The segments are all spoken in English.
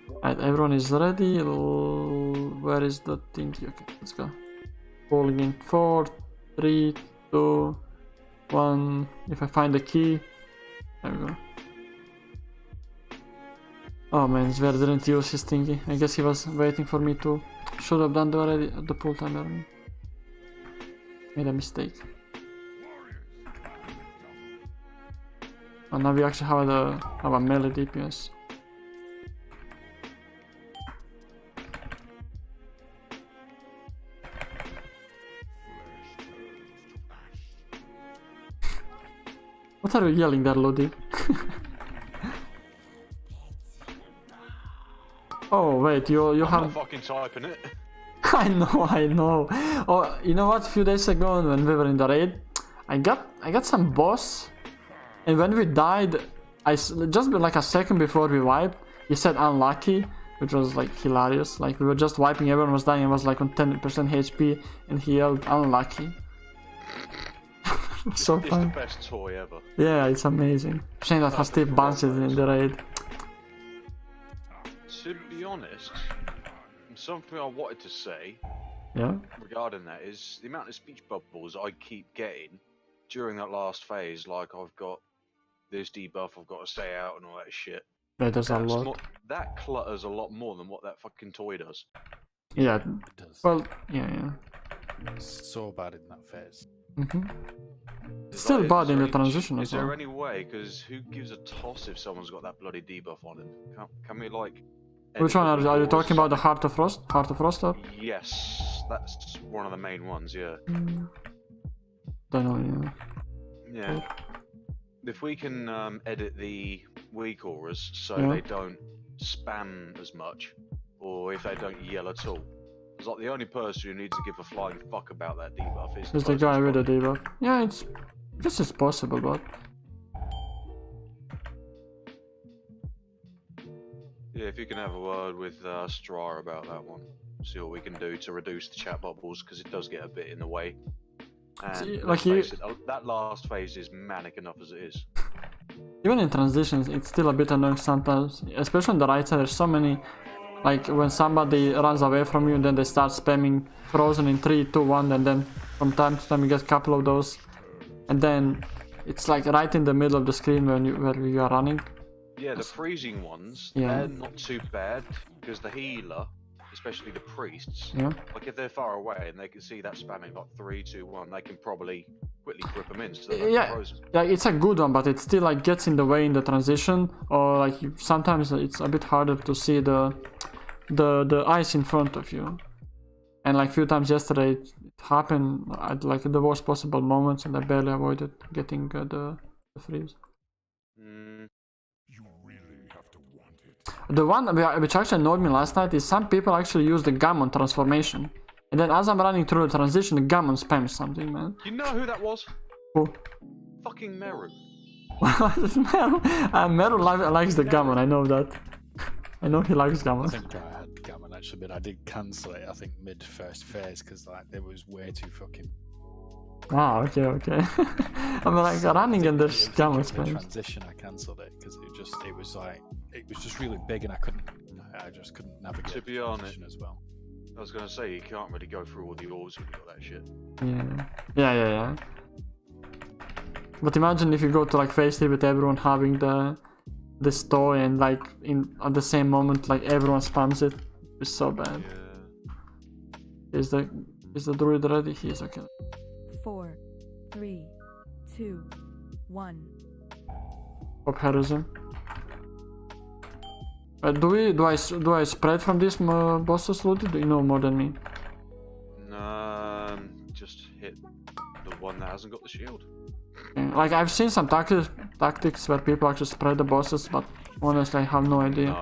Alright, everyone is ready. Where is the thing? Okay, let's go. Falling in 4, 3, 2, 1. If I find the key. There we go. Oh man, Zver didn't use his thingy. I guess he was waiting for me to. Should have done the pull timer. Made a mistake. Oh, now we actually have a melee DPS. What are you yelling there, Lodi? Oh wait, you I'm have. not fucking typing it. I know. Oh, you know what? A few days ago when we were in the raid, I got some boss, and when we died, just like a second before we wiped, he said unlucky, which was like hilarious. Like we were just wiping, everyone was dying, and was like on 10% HP, and he yelled unlucky. So It's fun. the best toy ever. Yeah, it's amazing. Shame that has Steve bounces in the raid. To be honest, something I wanted to say Yeah. regarding that is the amount of speech bubbles I keep getting during that last phase. Like I've got this debuff, I've got to stay out and all that shit. Yeah, there's a lot. That clutters a lot more than what that fucking toy does. Yeah. It does. Well, yeah. It's so bad in that phase. Still Like, bad is in there the transition Is as well. there any way? Because who gives a toss if someone's got that bloody debuff on him? Can we like? Which one are you talking about? The Heart of Frost? Heart of Frost or? Yes, that's one of the main ones. Yeah. Don't know. Yeah. If we can edit the weak auras so Yeah. they don't spam as much, or if they don't yell at all, it's like the only person who needs to give a flying fuck about that debuff is It's the guy person with the who's debuff. Yeah, I guess it's possible, but Yeah, if you can have a word with Strara about that one, see what we can do to reduce the chat bubbles, because it does get a bit in the way. And See, let's like face it, that last phase is manic enough as it is. even in transitions, it's still a bit annoying sometimes. Especially on the right side, there's so many. Like when somebody runs away from you, then they start spamming frozen in 3, 2, 1, and then from time to time you get a couple of those, and then it's like right in the middle of the screen where you are running. Yeah, the freezing ones, Yeah. they're not too bad, because the healer, especially the priests, Yeah. like if they're far away and they can see that spamming like 3, 2, 1, they can probably quickly grip them in so they're not frozen. Yeah, it's a good one, but it still like gets in the way in the transition, or like sometimes it's a bit harder to see the ice in front of you. And like few times yesterday it happened at like the worst possible moments, and I barely avoided getting the freeze. You really have to want it. The one which actually annoyed me last night is some people actually use the Gammon transformation, and then as I'm running through the transition, the Gammon spams something, man. You know who that was? Who? Fucking Meru. Meru likes the Gammon, I know that. I know he likes I Gammon. think I had Gammon actually, but I did cancel it. I think mid first phase because like there was way too fucking. Ah, okay. I'm like running and there's Gammon The spams. transition, I cancelled it because it was just really big and I just couldn't navigate. To be the honest, transition as well. I was gonna say, you can't really go through all the orbs when you got that shit. Yeah. But imagine if you go to like phase 3 with everyone having this toy, and like at the same moment like everyone spams it. It's so bad. Yeah. Is the druid ready? He is. Okay. 4, 3, 2, 1. Pop heroism. Do I spread from these bosses, Lodi? Do you know more than me? Just hit the one that hasn't got the shield. Yeah, like I've seen some tactics where people actually spread the bosses, but honestly I have no idea.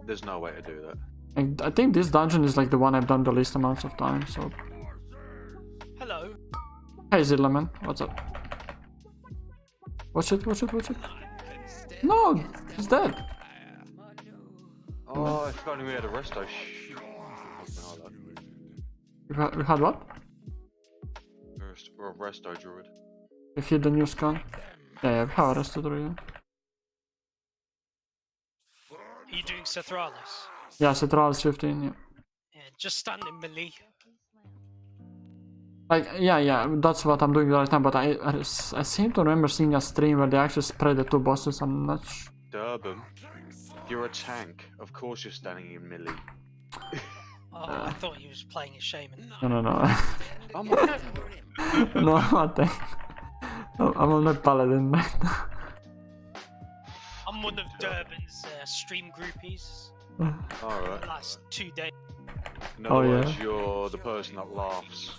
There's no way to do that. And I think this dungeon is like the one I've done the least amounts of time, so... Hello. Hey Zillaman, what's up? Watch it. No, he's dead. Oh, if only we had a resto. We had what? Or a resto druid. We hit the new scan. Yeah, we have arrested her, yeah. you doing Sethraliss? Yeah, Sethraliss 15, yeah. Yeah, just stand in melee. Like, yeah, that's what I'm doing right now, but I seem to remember seeing a stream where they actually spread the two bosses. I'm not sure. Durban, you're a tank. Of course you're standing in melee. Oh, I thought he was playing a shaman. No. I'm not. No, I'm not. I'm on my Paladin right now. I'm one of Durban's stream groupies Alright. the last 2 days. In other Oh, yeah. words, you're the person that laughs.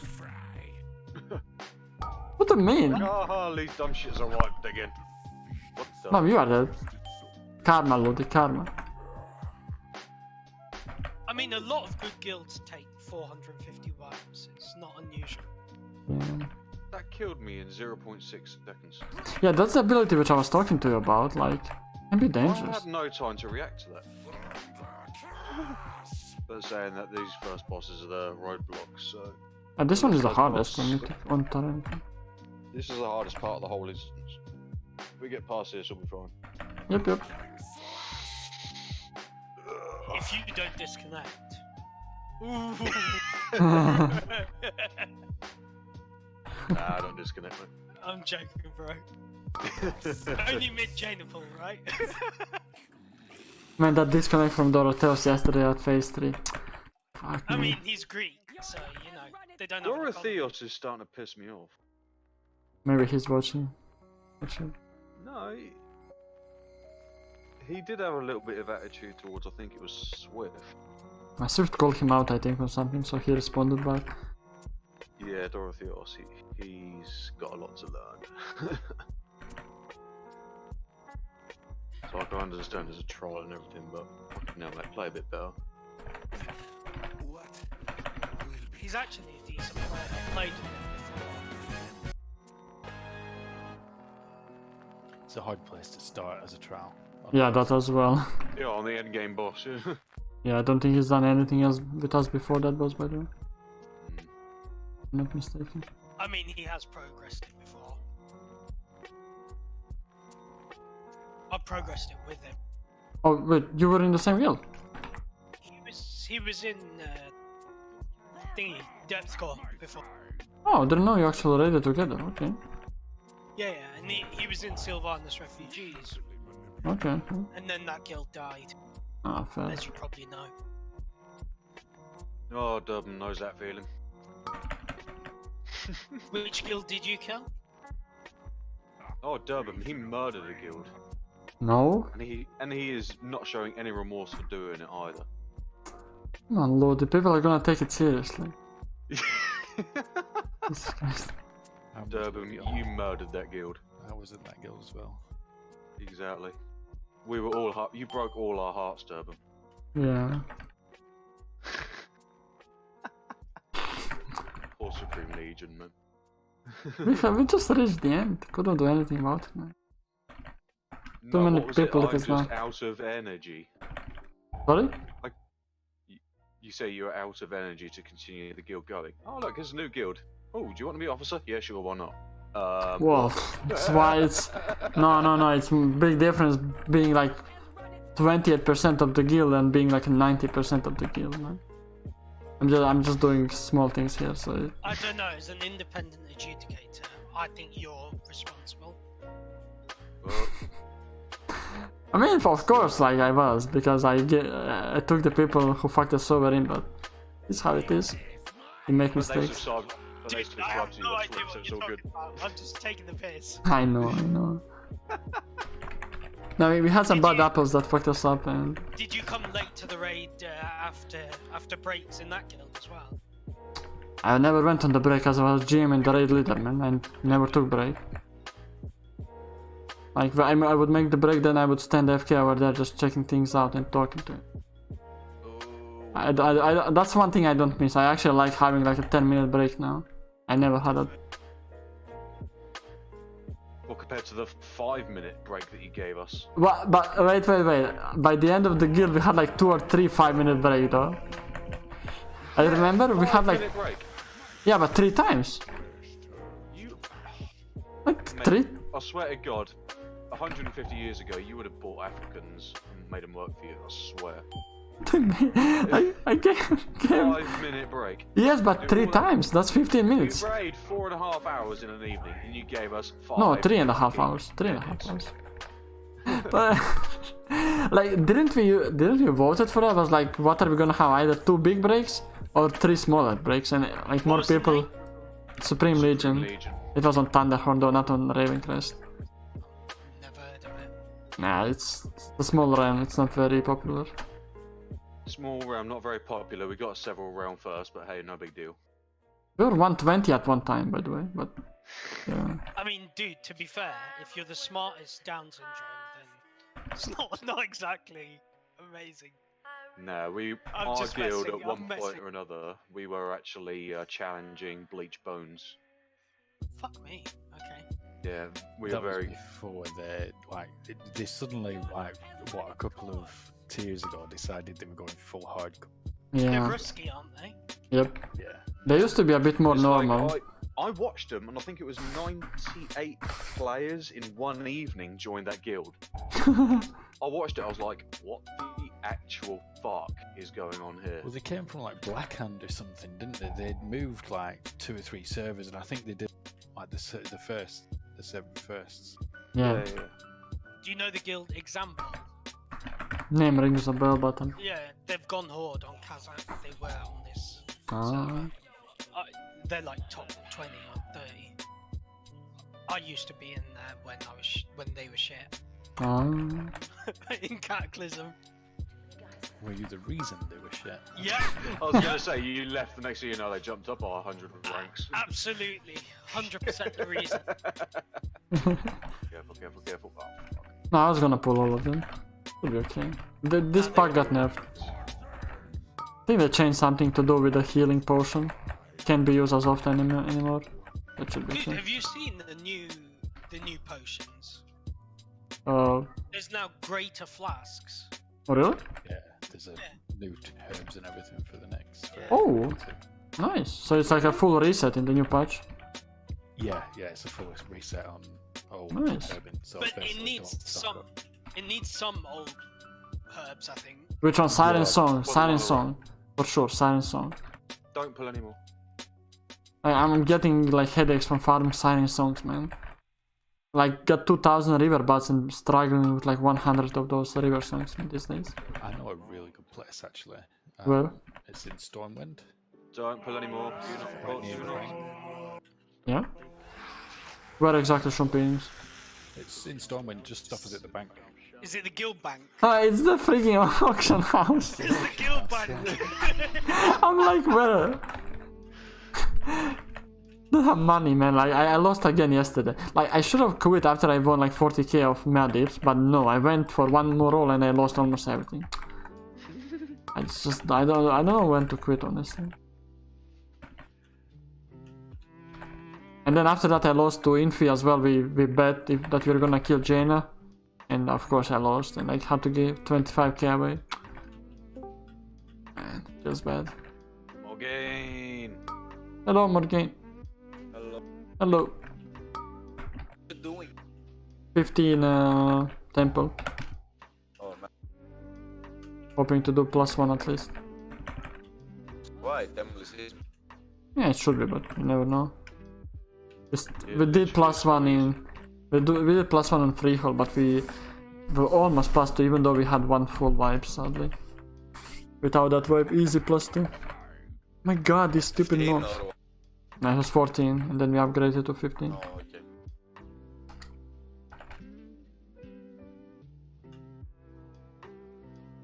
What do you mean? Ah, these dumb shits are wiped again. What the? No, you are dead. Karma, Lodi, karma. I mean, a lot of good guilds take 450 wipes. It's not unusual. Yeah. That killed me in 0.6 seconds. Yeah, that's the ability which I was talking to you about. Like, can be I dangerous. had no time to react to that. But saying that these first bosses are the roadblocks, so... And this one is the First hardest boss. when you take on Tyranical. This is the hardest part of the whole instance. If we get past this, we'll be fine. Yep. If you don't disconnect. Ooh. Nah, don't disconnect me. I'm joking, bro. Only mid-Janipal, right? Man, that disconnect from Dorotheus yesterday at phase 3. Fuck I me. mean, he's Greek, so, you know, they don't have a color. Dorotheus is starting to piss me off. Maybe he's watching. Actually. No, he did have a little bit of attitude towards, I think it was Swift. My Swift called him out, I think, or something, so he responded back. Yeah, Dorotheus, he's got a lot to learn. So I can understand there's a trial and everything, but now mate, play a bit better. He's actually a decent player. I played with him before. It's a hard place to start as a trial. Yeah, that as well. Yeah, on the end game boss. Yeah. Yeah, I don't think he's done anything else with us before that boss, by the way. I'm not mistaken. I mean, he has progressed it before. I progressed it with him. Oh, wait, you were in the same guild? He was in thingy depth core before. Oh, I didn't know you actually raided together. Okay. Yeah, and he was in Sylvanas Refugees, Okay. and then that guild died, Ah, fair. as you probably know. Oh, Durban knows that feeling. Which guild did you kill? Oh, Durban, he murdered a guild. No? And he is not showing any remorse for doing it either. Man, Lord, the people are gonna take it seriously. Jesus Christ. Durban, you murdered that guild. I was in that guild as well. Exactly. We were all you broke all our hearts, Durban. Yeah. Poor Supreme Legion, man. we just reached the end. Couldn't do anything about it, man. Too many what was people it? it is I'm just now. out of energy. Sorry? You say you're out of energy to continue the guild going. Oh look, there's a new guild. Oh, do you want to be officer? Yeah, sure, why not? Whoa, that's why it's... No, it's a big difference being like 28% of the guild and being like 90% of the guild, man. I'm just doing small things here, so... I don't know, as an independent adjudicator, I think you're responsible. Well, I mean, of course, like I was, because I took the people who fucked us over in, but it's how it is. You make but they mistakes. subscribe. But they Dude, I subscribe have to you no on idea Twitch, so what it's you're all good. talking about. I'm just taking the piss. I know. No, we had some Did bad you- apples that fucked us up, and... Did you come late to the raid after breaks in that guild as well? I never went on the break as I was GM and the raid leader, man. I never took break. Like, I would make the break, then I would stand AFK over there just checking things out and talking to it. Oh, That's one thing I don't miss. I actually like having like a 10-minute break now. I never had it. well, compared to the 5-minute break that you gave us. But wait. By the end of the guild, we had like 2 or 3 5-minute break though. I remember we had like... 5-minute break. Yeah, but 3 times. You, Like mate, 3? I swear to God, 150 years ago, you would have bought Africans made them work for you, I swear. I gave 5-minute break. yes, but 3 times. That's 15 We minutes. raid 4.5 hours in an evening, and you gave us 5. No, 3.5 hours. 3.5 minutes. hours. But like, didn't we voted for that? I was like, what are we gonna have? Either 2 big breaks or 3 smaller breaks, and like more was the people. name? Supreme Legion. Legion. It was on Thunderhorn though, not on Ravencrest. Never heard of it. Nah, it's a small realm. It's not very popular. Small realm, not very popular. We got several realm first, but hey, no big deal. We were 120 at one time, by the way, but yeah. I mean, dude, to be fair, if you're the smartest Down syndrome, then it's not exactly amazing. No, I'm our just guild messing, at one I'm point messing. or another, we were actually challenging Bleach Bones. Fuck me. Okay. Yeah, we That were was very. before they suddenly a couple of tiers ago decided they were going full hardcore. They're Yeah. risky, aren't they? Yep. Yeah. They used to be a bit more It's like, normal. I watched them, and I think it was 98 players in one evening joined that guild. I watched it, I was like, what the actual fuck is going on here? Well, they came from like Blackhand or something, didn't they? They'd moved like 2 or 3 servers, and I think they did like the 7 firsts. Yeah. Do you know the guild example? Name rings a bell button. Yeah, they've gone horde on Kazakh. They were on this Ah. server. They're like top 20 or 30. I used to be in there when they were shit. Ah. In Cataclysm. Were you the reason they were shit? Yeah. I was gonna say, you left, the next thing you know, they jumped up by 100 ranks. Absolutely. 100% the reason. Careful. Oh, fuck. No, I was gonna pull all of them. Should be okay. This pack got nerfed. I think they changed something to do with the healing potion. Can't be used as often anymore. That should be Dude, okay. have you seen the new potions? Oh, There's now greater flasks. really? Yeah. There's a new herbs and everything for the next. Oh. Nice. So it's like a full reset in the new patch. Yeah, it's a full reset on old Nice. urban. So But it basically needs don't stock up. It needs some old herbs, I think. Which one? Siren Yeah, Song. well, Siren well, Song. For sure, Siren Song. Don't pull anymore. I'm getting like headaches from farming Siren Songs, man. Like, got 2000 river buds and struggling with like 100 of those river songs these days. I know a really good place actually. Where? It's in Stormwind. Don't pull anymore. Do not pull. Right near Do the not. ring. Yeah? Where exactly Champagnes? It's in Stormwind, just opposite the bank. Is it the guild bank? Ah, it's the freaking auction house. It's the guild bank. I'm like, where? Don't have money, man. Like, I lost again yesterday. Like, I should have quit after I won like 40k of mad dips, but no, I went for one more roll and I lost almost everything. I don't know when to quit, honestly. And then after that I lost to Infi as well. We bet that we were gonna kill Jaina. And of course I lost and I had to give 25k away. Man, feels bad. Morgaine. Hello, Morgaine. Hello. Hello. What you doing? 15 temple. Oh man. Hoping to do +1 at least. Why? Temple is his. Yeah, it should be, but you never know. Yeah, We did +1 in... We did +1 on Freehold, but we were almost +2 even though we had one full wipe, sadly. Without that wipe, easy +2. My god, these stupid 15 mobs. or what? No, it was 14, and then we upgraded to 15. Oh, okay.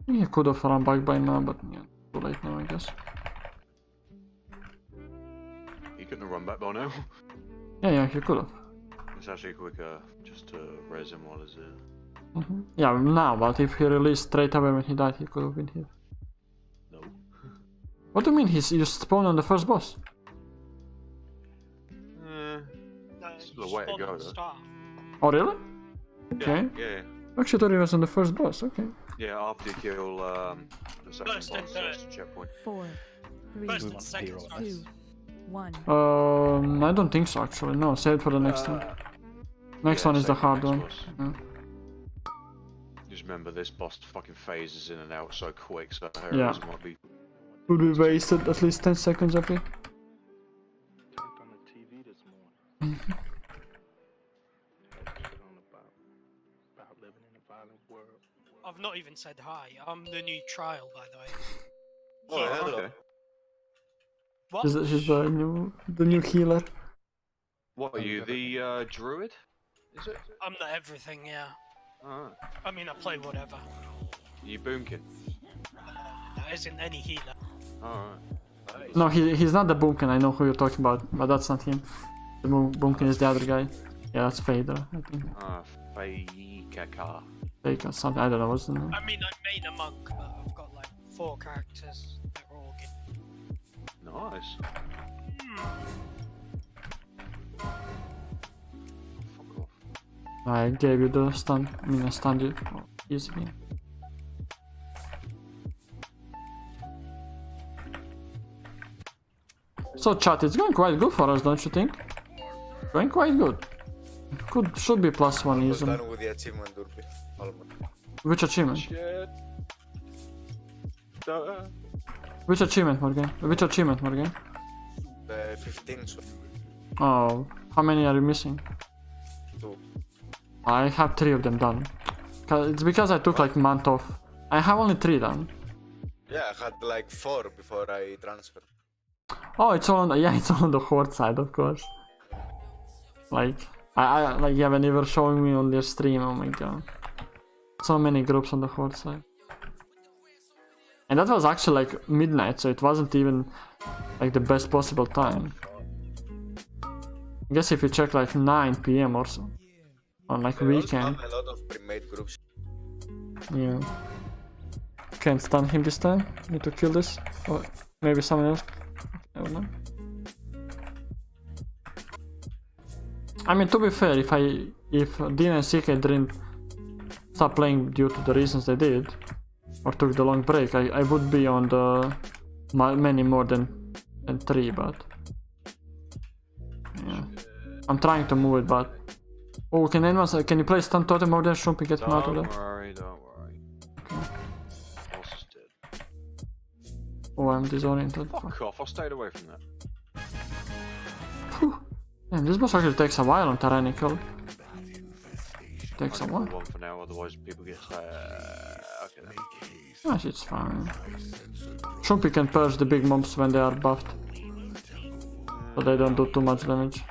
He could have run back by now, but yeah, too late now, I guess. He couldn't have run back by now. Yeah, he could have. It's actually quicker just to res him while he's there. Yeah, now, but if he released straight away when he died, he could have been here. No. What do you mean? You spawned on the first boss? Eh, No, the you way to spawn go, on the though. start. Oh, really? Okay. Yeah. Actually, thought he was on the first boss. Okay. Yeah, after you kill the second First and boss, third. that's the checkpoint. 4, 3, First We and want second. hero. sorry. 2, 1. I don't think so actually. No, save it for the next one. Next Yeah, one is the save hard next one. boss. Yeah. Just remember this boss fucking phases in and out so quick, so Yeah. heroes might be. Would we wasted at least 10 seconds of it? Turned on the TV this morning. About living in a violent world. I've not even said hi. I'm the new trial, by the way. Oh, Oh, hello. okay. What? She's the new healer. What are you, the druid? Is it? I'm the everything, yeah. Alright. I mean, I play whatever. You boomkin? There isn't any healer. Alright. Nice. No, he's not the Boomkin. I know who you're talking about, but that's not him. The Boomkin is the other guy. Yeah, that's Fader, I think. Faikaka. Fake or something. I don't know what's the name. I mean, I main a monk, but I've got like 4 characters that are all good. Nice. Fuck off. I gave you the stun. I mean, I stunned you easily. So chat, it's going quite good for us, don't you think? Going quite good. Should be +1 Almost easily. done with the achievement, Durby. Almost. Which achievement? Shit. Duh. Which achievement, Morgan? Which achievement, Morgan? 15, so Oh, how many are you missing? 2. I have 3 of them done. It's because I took like a month off. I have only 3 done. Yeah, I had like 4 before I transferred. Oh, it's all on the, yeah, it's all on the horde side, of course. Like, I like, yeah, when you were showing me on your stream, oh my god. So many groups on the horde side. And that was actually like midnight, so it wasn't even like the best possible time. I guess if you check like 9 PM or so. On like They also weekend. have a lot of pre-made groups. Yeah. Can't stun him this time. Need to kill this. Or maybe someone else. I don't know. I mean, to be fair, if Dean and CK didn't stop playing due to the reasons they did, or took the long break, I would be on the many more than 3, but yeah. I'm trying to move it, but oh, can you play stun totem more than Shumpi get him out of there? Don't worry, don't worry. Boss is dead. Oh, I'm disoriented. Fuck off, I stayed away from that. Damn, this boss actually takes a while on Tyranical. Takes a I'll while. give it one for now, otherwise people get okay then. Yes, it's fine. Shumpi can purge the big mobs when they are buffed, so they don't do too much damage.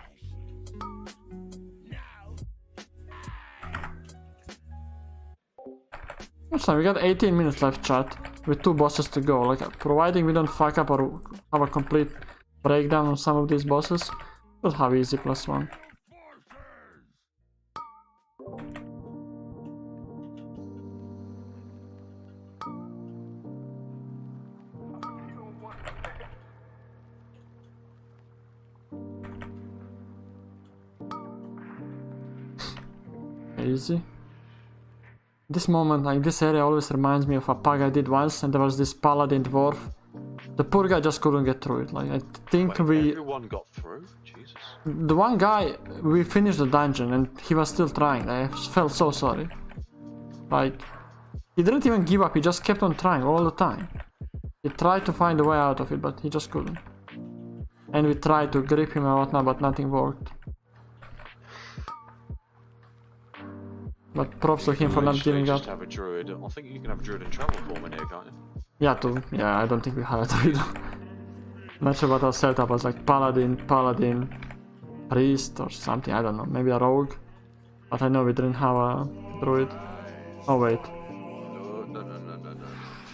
That's fine, we got 18 minutes left, chat, with 2 bosses to go. Like, providing we don't fuck up or have a complete breakdown on some of these bosses, we'll have easy +1. Easy. This moment, like this area always reminds me of a pug I did once, and there was this Paladin dwarf. The poor guy just couldn't get through it. Like, I think Wait, everyone got through? Jesus. the one guy, we finished the dungeon and he was still trying. I felt so sorry. Like, he didn't even give up, he just kept on trying all the time. He tried to find a way out of it, but he just couldn't. And we tried to grip him and whatnot, but nothing worked. But props to him for not Literally giving up. just have a druid. I think you can have a druid in travel form in here, can't you? Yeah, I don't think we had it either. Not sure what our setup was, like Paladin, Priest or something, I don't know, maybe a Rogue. But I know we didn't have a Druid. Oh wait.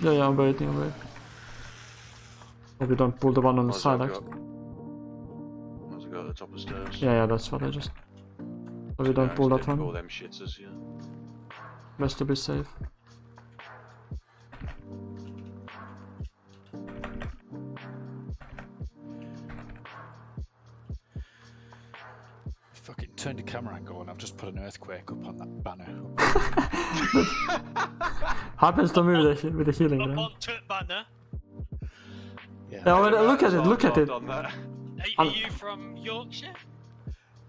No. Yeah, I'm waiting. Hope we don't pull the one on the side actually. Might as well go at the top of the stairs. Yeah, that's what I just... So we don't pull that All one. them shitters, yeah. Best to be safe. Fucking turned the camera angle and I've just put an earthquake up on that banner. Happens to me with the healing, Up right? on Tut Banner. Yeah. Yeah, well, look at it, look at I've it. done that. Are you from Yorkshire?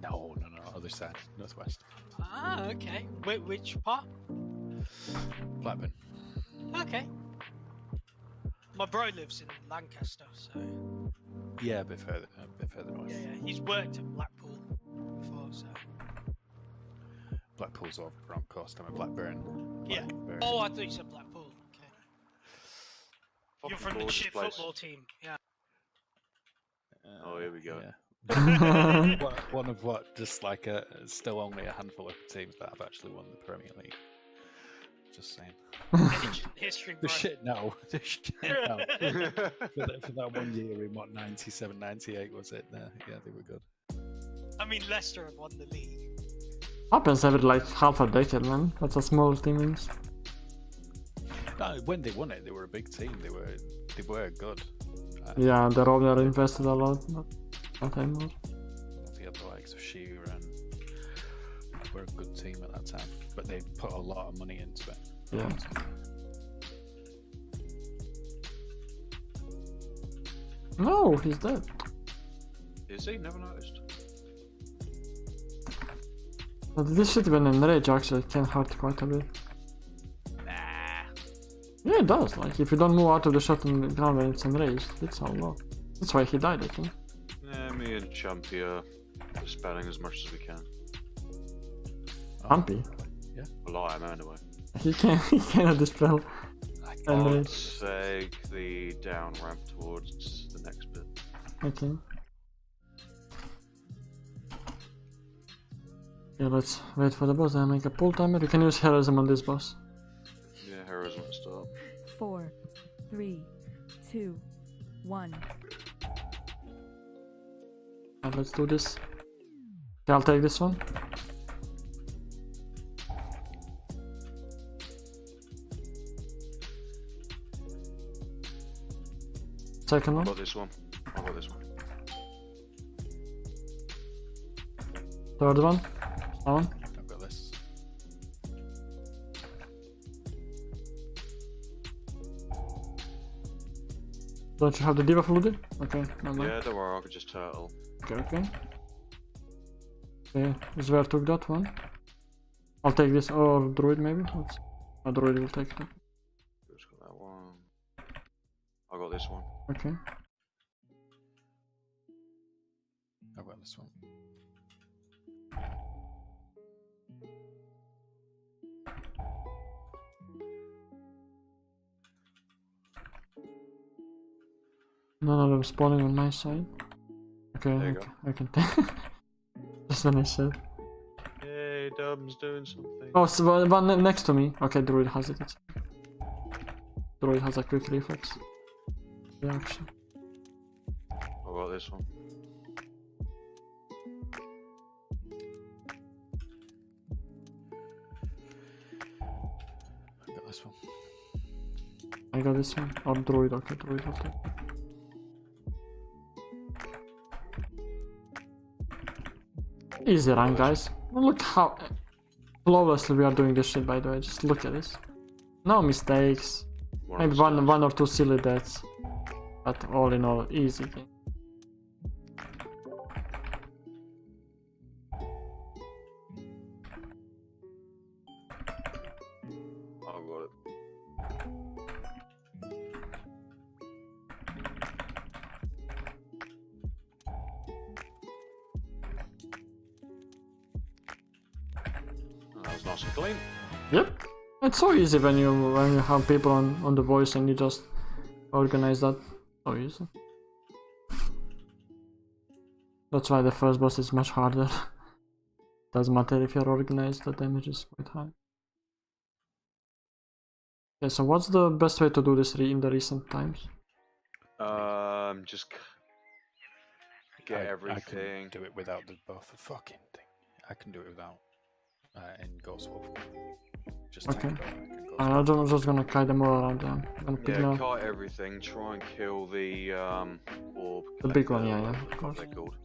No, other side, northwest. Ah, okay. Which part? Blackburn. Okay. My bro lives in Lancaster, so Yeah, a bit further north. yeah, he's worked at Blackpool before, so Blackpool's off the wrong coast. I'm a Blackburn. yeah. Blackburn. Oh, I thought you said Blackpool. Okay. You're Fucking from the gorgeous shit place. football team, yeah. Oh, here we go. Yeah. One of what? Just like still only a handful of teams that have actually won the Premier League. Just saying. Ancient history, The bro. shit no. The shit no. For that 1 year in what 97, 98 was it? Yeah, they were good. I mean, Leicester have won the league. Happens every like half a decade, man. That's a small team means. No, when they won it, they were a big team. They were good. Yeah, the owner invested a lot, but not anymore. They had the likes of Shearer and were a good team at that time, but they put a lot of money into it. Yeah. No, he's dead. Is he? Never noticed. But this shit when enrage actually can hurt quite a bit. Nah. Yeah, it does. Like if you don't move out of the shot on the ground when it's enraged, it's a lot. That's why he died, I think. Yeah, me and Chumpy are dispelling as much as we can. Humpy. Well, I am anyway. He cannot dispel I'll enrage. take the down ramp towards the next bit. Okay. Yeah, let's wait for the boss and make a pull timer. You can use heroism on this boss. Yeah, heroism at the start. 4, 3, 2, 1. Alright, let's do this. Okay, I'll take this one. Second I one. got this one. I got this one. Third one. That one. I've got this. Don't you have the diva flooded? Okay, never mind. Yeah, don't worry, I could just turtle. Okay, okay. Okay, Zver took that one. I'll take this, or Druid maybe? Let's... No, Druid will take it. Just got that one. I got this one. Okay. I've got this one. None of them spawning on my side. Okay, There you I can take. Just when I said. Yay, Dub's doing something. Oh, so one next to me. Okay, Druid has it. Druid has a quick reflex. Reaction. I got this one. I've got this one. I got this one. Or Druid, okay, Druid, I'll take it. Easy run, guys. Look how flawlessly we are doing this shit, by the way. Just look at this. No mistakes. Maybe one or two silly deaths. But all in all, easy game. I got it. That was nice and clean. Yep. It's so easy when you have people on the voice and you just organize that. So easy. That's why the first boss is much harder. Doesn't matter if you're organized, the damage is quite high. Okay, so what's the best way to do this in the recent times? Just get everything. I can do it without the buff. Fucking thing. I can do it without. In Ghost Wolf. Just Okay. take it over, I can Ghost I'm just gonna kite them all around. I'm gonna pick Yeah, now. kite everything. Try and kill the orb. The big one, collector, yeah, whatever of the fuck course. they're called.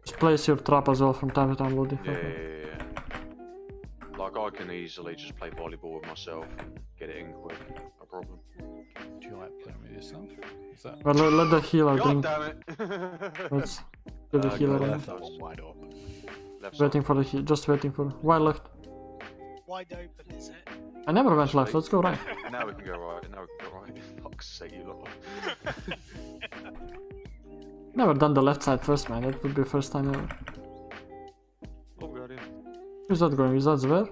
Just place your trap as well from time to time, Lodi. Yeah. Like I can easily just play volleyball with myself and get it in quick. No problem. Do you like playing with yourself? Is that But let the healer God drink. damn it! Let's give the healer go in. left. that one wide open? Left Waiting side. for the heal. Just waiting for. Why left? Wide open, is it? I never went left, let's go right. Now we can go right. Now we can go right. Fuck's sake, you lot. Never done the left side first, man. That would be the first time ever. Oh, Guardian. Where's that going? Is that where?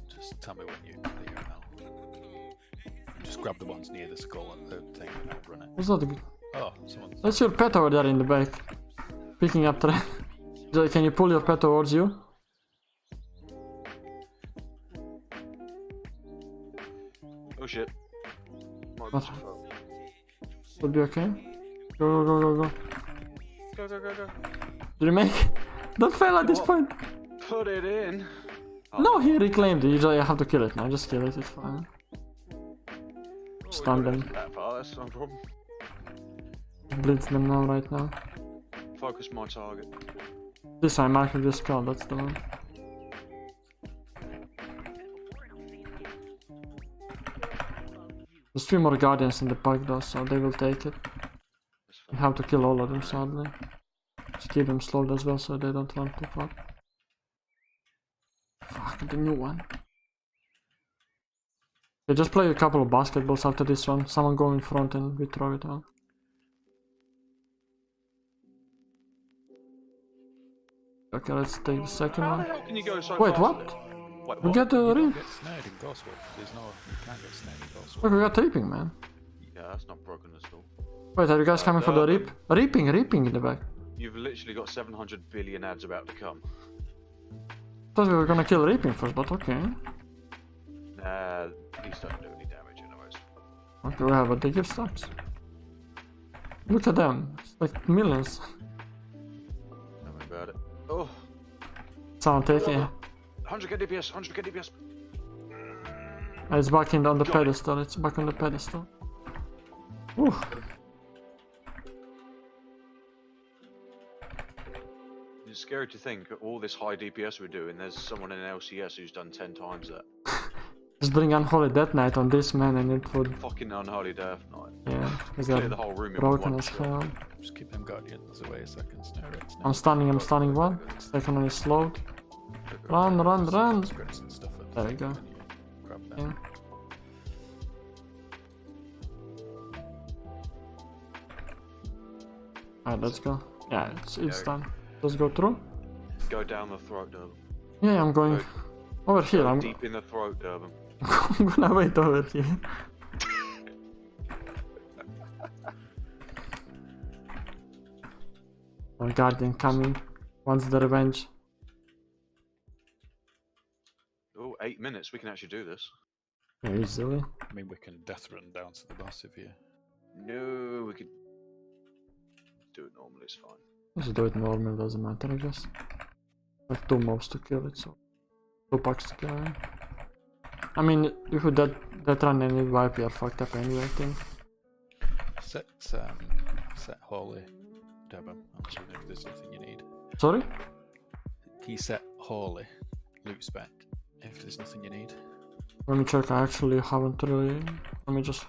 Just tell me when you're there now. Just grab the ones near the skull and the thing and I'll run it. Where's that? Oh, someone's... That's your pet over there in the back. Picking up train. Can you pull your pet towards you? Oh shit. What? Would be okay. Go, go, go, go, go. Go, go, go, go. Did you make it? Don't fail at this What? point. Put it in. Oh, No, he reclaimed it. You just have to kill it now. Just kill it, it's fine. Stun them. That far, that's no problem. Blitz them now, right now. Focus my target. This I mark with this card, that's the one. There's 3 more guardians in the pack though, so they will take it. You have to kill all of them, sadly. Just keep them slowed as well, so they don't run too far. Fuck, the new one. Okay, just play a couple of basketballs after this one. Someone go in front and we throw it out. Okay, let's take the second How the one. hell can you go so Wait, fast what? with it? Wait, We what? get the You reap. get snared in Ghostwolf. There's no... You can't get snared in Ghostwolf. Look, we got reaping, man. Yeah, that's not broken at all. Wait, are you guys coming for the reap? Reaping in the back. You've literally got 700 billion ads about to come. Thought we were gonna kill reaping first, but okay. Nah, these don't do any damage anyways. Okay, we have a they give stacks. Look at them, it's like millions. Tell me about it. Oh, Someone taking it. 100k DPS, 100k DPS. It's back on the Got it. pedestal, it's back on the pedestal. Ooh. It's scary to think all this high DPS we're doing, there's someone in LCS who's done 10 times that. Just bring Unholy Death Knight on this man and it would, Fucking unholy death knight. yeah, we Clear the got whole room in broken one as shot. hell. Just keep them guardians away so I can snare it. I'm stunning one. Second one is slowed. Run, run, run! Scripts and stuff and There we go. then you grab them. Yeah. Alright, let's go. Yeah, it's done. Let's go through. Go down the throat, Durban. Yeah, I'm going Go- over here. Go I'm deep in the throat, Durban. I'm gonna wait over here. One guardian coming. Wants the revenge. Oh, 8 minutes, we can actually do this. Yeah, easily. I mean, we can death run down to the boss if you... No, we could do it normally, it's fine. Just do it normal, doesn't matter, I guess. Like 2 mobs to kill it, so 2 packs to kill it. I mean, if we that run any wipe, we are fucked up anyway, I think. Set Holy, Devon. I'm assuming if there's nothing you need. Sorry? He set Holy, loot spec, if there's nothing you need. Let me check, I actually haven't really... Let me just...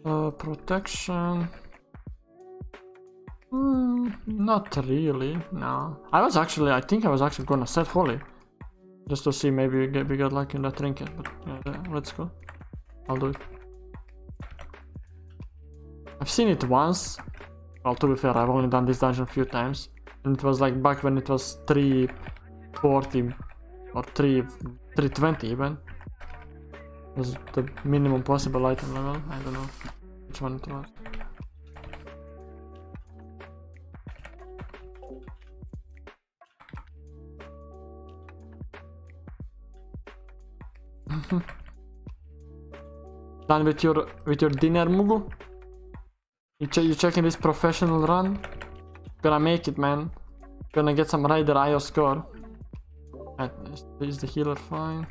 protection... not really, no. I think I was actually gonna set Holy. Just to see maybe we get lucky in that trinket, but yeah, let's go. I'll do it. I've seen it once. Well, to be fair, I've only done this dungeon a few times. And it was like back when it was 340 or 320 even. It was the minimum possible item level. I don't know which one it was. Done with your dinner, Mugu? You checking this professional run? Gonna make it, man. Gonna get some Rider IO score. Is the healer fine?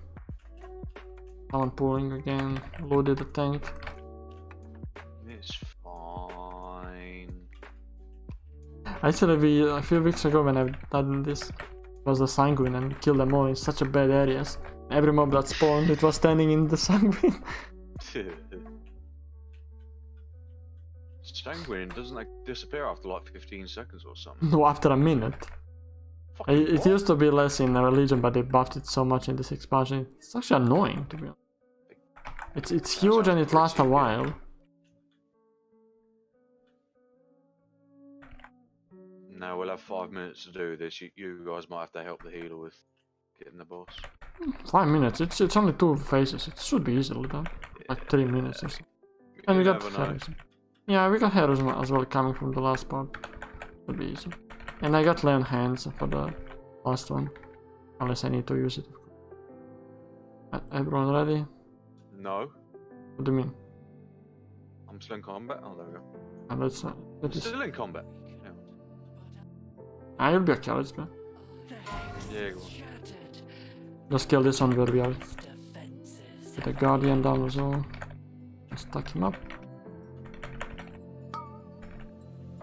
Someone pulling again. Loaded the tank. It's fine. Actually, a few weeks ago when I've done this, was the Sanguine and killed them all in such a bad areas. Every mob that spawned, it was standing in the Sanguine. Sanguine doesn't like disappear after like 15 seconds or something. No, after a minute. Fucking It what? used to be less in Religion, but they buffed it so much in this expansion. It's actually annoying, to be honest. It's huge and it lasts a while. Now we'll have 5 minutes to do this. You guys might have to help the healer with getting the boss. 5 minutes. It's only 2 phases. It should be easily done. Like 3 minutes or so. And we You got never know. heroism. Yeah, we got heroism as well coming from the last part. Should be easy. And I got Lay on Hands for the last one. Unless I need to use it. Everyone ready? No, What do you mean? I'm still in combat. Oh, there we go. Let's I'm let this. still in combat. I'll be okay, let's go. Yeah, go on. Just kill this one where we are. Get the Guardian down as well. Let's stack him up.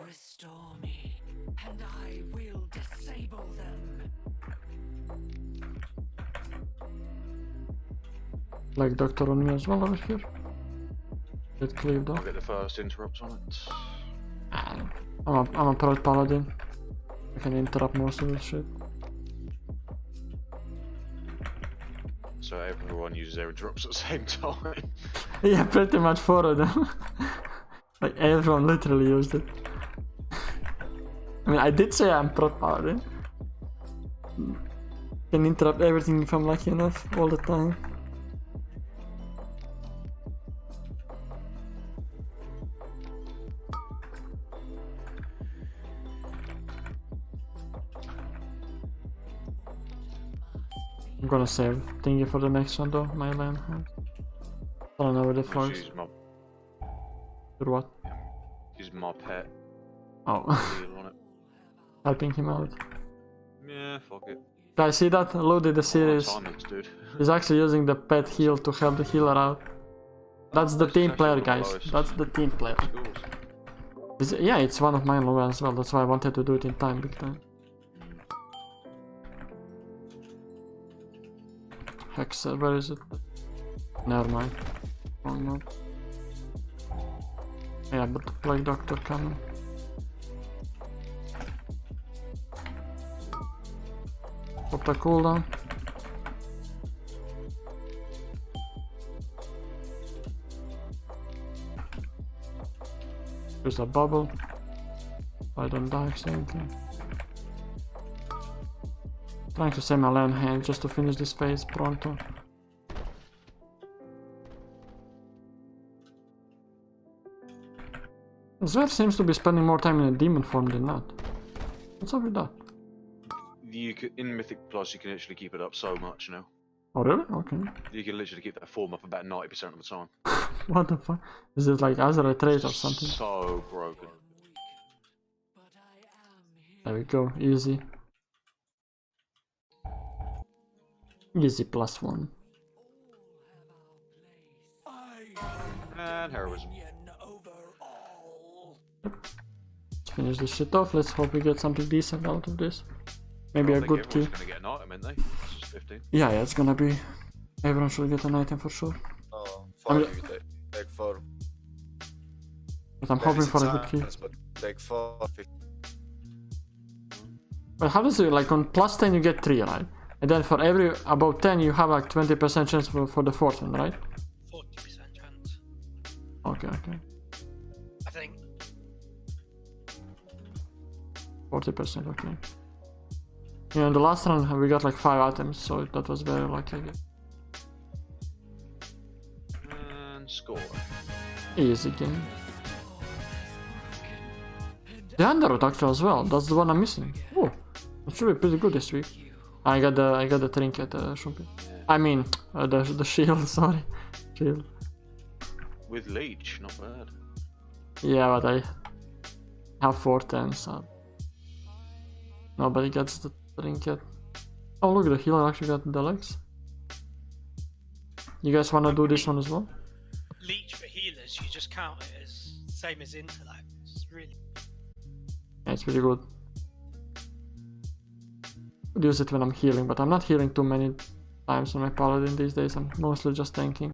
Restore me, and I will disable them. Like Doctor on me as well over here. Get cleaved I'll off. get the first interrupts on it. I'm a pro Paladin. I can interrupt most of this shit. So everyone uses their interrupts at the same time. Yeah, pretty much 4 of them. Like everyone literally used it. I mean, I did say I'm pro Paladin. Can interrupt everything if I'm lucky enough all the time. I'm gonna save thingy for the next one though, my land hand. I don't know where the Just frogs. For what? use my pet Oh, heal on it. helping him out. Yeah, fuck it. Guys, see that? Loaded the series. Time it's dude. He's actually using the pet heal to help the healer out. That's the That's team actually player, one of the guys. lowest That's the team player. scores. Yeah, it's one of mine low as well. That's why I wanted to do it in time, big time. Hexer, where is it? Never mind. Wrong mode. Yeah, but the Plague Doctor coming. Pop the cooldown. There's a bubble. I don't die accidentally. Trying to save my land hand just to finish this phase pronto. Zver seems to be spending more time in a demon form than not. What's up with that? You could, in Mythic Plus, you can literally keep it up so much now. Oh really? Okay. You can literally keep that form up about 90% of the time. What the fuck? Is it like Azra trait or something? So broken. There we go, easy. Easy +1. And heroism. Let's finish this shit off. Let's hope we get something decent out of this. Maybe a good key. Everyone's gonna get an item, ain't they? It's just 15. Yeah, it's gonna be. Everyone should get an item for sure. Oh, I 4 mean- you take 4. But I'm hoping for a good key. But take 4, 50. But how does it, like on +10 you get 3, right? And then for every above 10 you have like 20% chance for the 4th one, right? 40% chance. Okay, okay. I think. 40%, okay. Yeah, in the last run we got like 5 items, so that was very lucky, I guess. And score. Easy game. The Underwood Doctor as well, that's the one I'm missing. Oh, that should be pretty good this week. I got the trinket, Shumpi. I mean, the shield, sorry. Shield. With Leech, not bad. Yeah, but I have 410, so nobody gets the trinket. Oh look, the healer actually got the legs. You guys wanna do this one as well? Leech for healers, you just count it as same as intellect. It's really. Yeah, it's pretty good. I'd use it when I'm healing, but I'm not healing too many times on my paladin these days. I'm mostly just tanking.